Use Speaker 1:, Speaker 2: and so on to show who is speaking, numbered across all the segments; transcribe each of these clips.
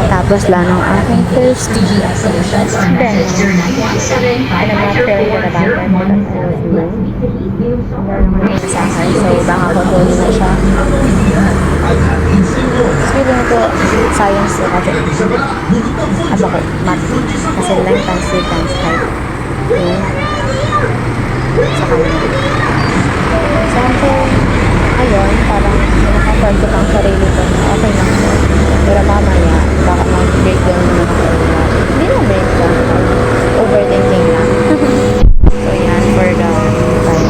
Speaker 1: Tapos lang ng aking first then I'm not feeling good about it but I was low. Meron naman sa akin, so baka kukunin na siya. Feeling ko science to kasi ano ko, math kasi length times width times height yun sa kanya. Sample ayun, parang naka-afford ko pang sarili ko na okay lang po. Pero mamaya, baka mag-breakdown naman ako. Hindi na breakdown. Overthinking lang. So, yan for the time.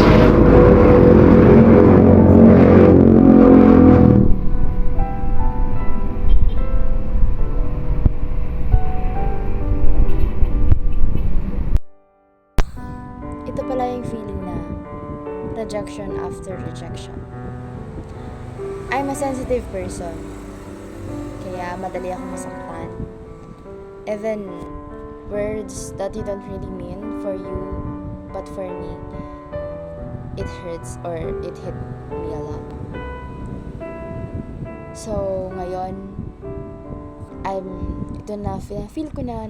Speaker 1: Ito pala yung feeling na rejection after rejection. I'm a sensitive person. Kaya madali ako masaktan. Even words that you don't really mean for you, but for me, it hurts or it hit me a lot. So, ngayon, feel ko na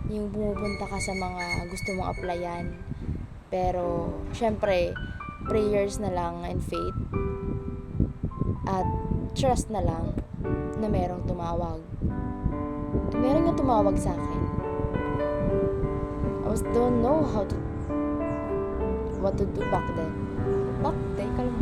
Speaker 1: yung bumupunta ka sa mga gusto mong applyan. Pero, syempre, prayers na lang and faith. At trust na lang na merong tumawag. Meron yung tumawag sa akin. I don't know what to do back then. Teka lang.